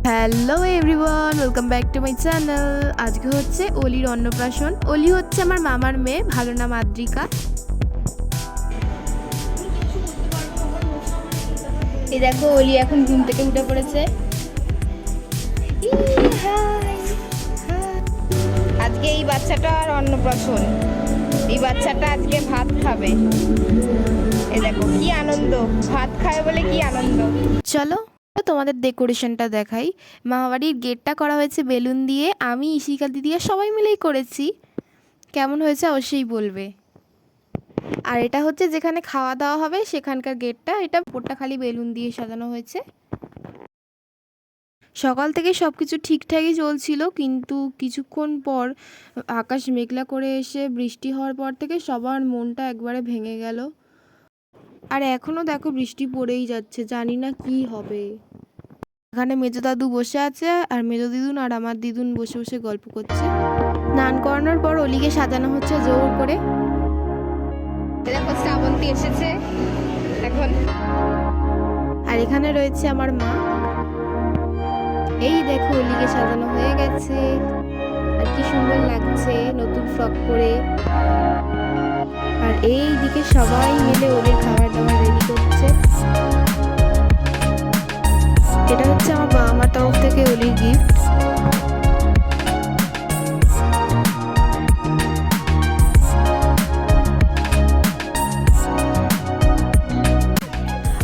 Hello everyone, welcome back to my channel. আজকে হচ্ছে অলির অন্নপ্রাশন। অলি হচ্ছে আমার মামার মেয়ে, ভালো নাম আদ্রিকা। এই দেখো, অলি এখন ঘুম থেকে উঠে পড়েছে। আজকে এই বাচ্চাটার অন্নপ্রাশন। এই বাচ্চাটা আজকে ভাত খাবে। এই দেখো কি আনন্দ, ভাত খাবে বলে কি আনন্দ। চলো তোমাদের ডেকোরেশনটা দেখাই। মামাবাড়ির গেটটা করা হয়েছে বেলুন দিয়ে। আমি ইশিকা দিদি সবাই মিলেই করেছি। কেমন হয়েছে অবশ্যই বলবে। আর এটা হচ্ছে যেখানে খাওয়া দাওয়া হবে সেখানকার গেটটা। এটা উপরটা খালি বেলুন দিয়ে সাজানো হয়েছে। সকাল থেকে সব কিছু ঠিকঠাকই চলছিল, কিন্তু কিছুক্ষণ পর আকাশ মেঘলা করে এসে বৃষ্টি হওয়ার পর থেকে সবার মনটা একবারে ভেঙে গেল। আর এখনও দেখো বৃষ্টি পড়েই যাচ্ছে, জানি না কি হবে। এখানে মেজো দাদু বসে আছে, আর মেজো দিদুন আর আমার দিদুন বসে বসে গল্প করছে। স্নান করানোর পর অলিকে সাজানো হচ্ছে জোর করে। দেখো শ্রাবন্তী এসেছে এখন। আর এখানে রয়েছে আমার মা। এই দেখো অলিকে সাজানো হয়ে গেছে, আর কি সুন্দর লাগছে নতুন ফ্রক পরে। আর এই দিকে সবাই মিলে অলির খাবার দাবার রেডি করছে। এটা হচ্ছে আমার বাবা মার তরফ থেকে অলির গিফট।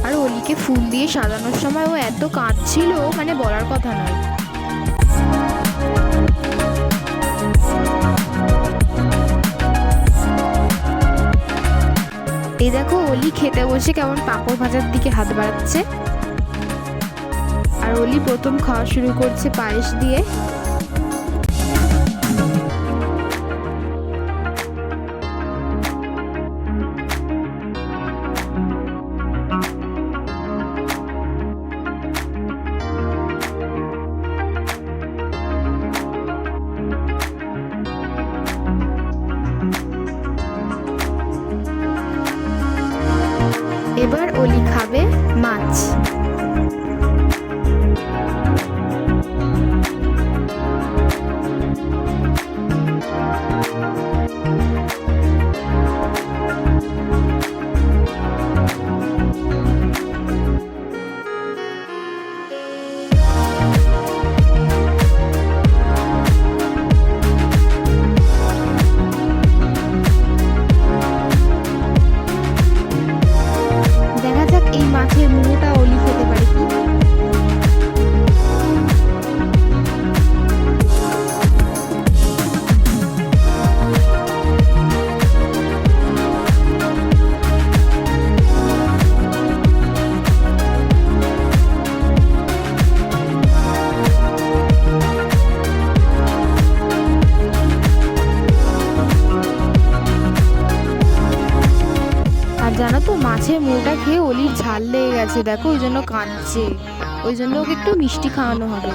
আর অলিকে ফুল দিয়ে সাজানোর সময় ও এত কাঁদছিল, মানে বলার কথা নয়। এই দেখো অলি খেতে বসে কেমন পাঁপড় ভাজার দিকে হাত বাড়াচ্ছে। আর অলি প্রথম খাওয়া শুরু করছে পায়েস দিয়ে। এবার অলি খাবে মাছ। দেখা যাক এই মাছের মুড়োটা অলি খেতে পারে কি। আর জানো তো, মাছের মুড়োটা খেয়ে অলির ঝাল লেগে গেছে, দেখো ওই জন্য কাঁদছে। ওই জন্য ওকে একটু মিষ্টি খাওয়ানো হবে।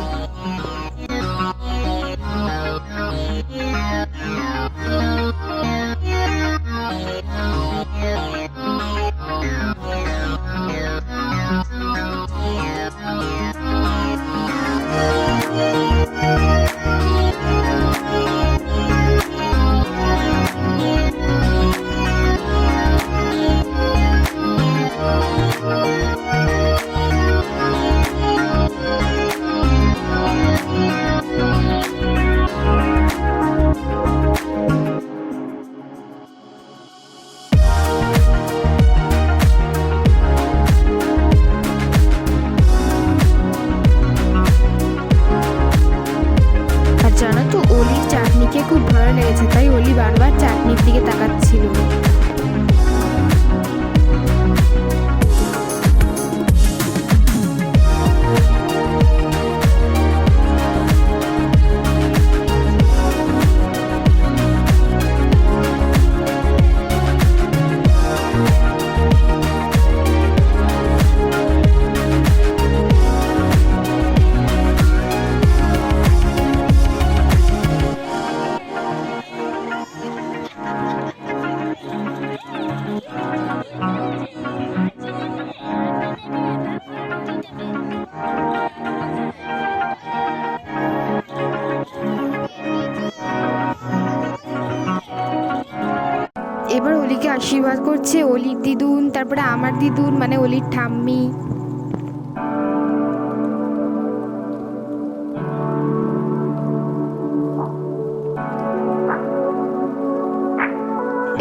আশীর্বাদ করছে অলির দিদুন, তারপরে আমার দিদুন মানে অলির ঠাম্মি।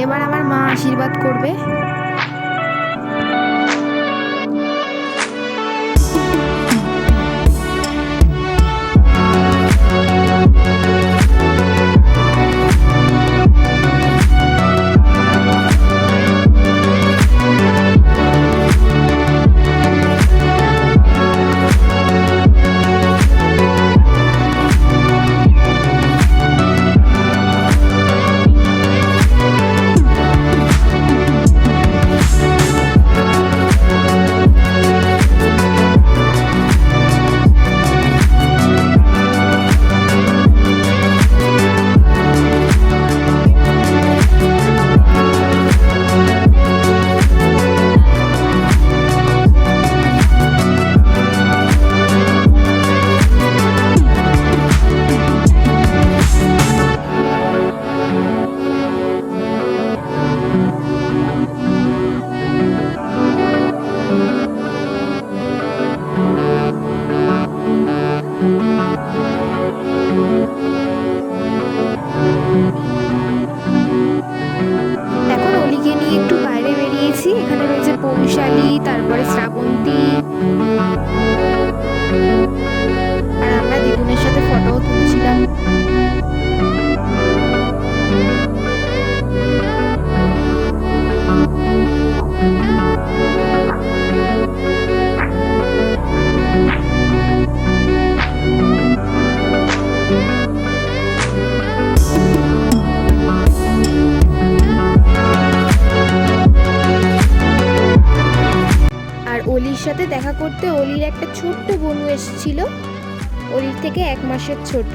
এবার আমার মা আশীর্বাদ করবে। এখন অলিকে নিয়ে একটু বাইরে বেরিয়েছি। এখানে রয়েছে পৌশালী, তারপরে শ্রাবন্তী, আর আমরা দিদুনের সাথে ফটোও তুলছিলাম। আর অলির সাথে দেখা করতে অলির একটা ছোট্ট বোনও এসেছিল, অলির থেকে 1 মাসের ছোট।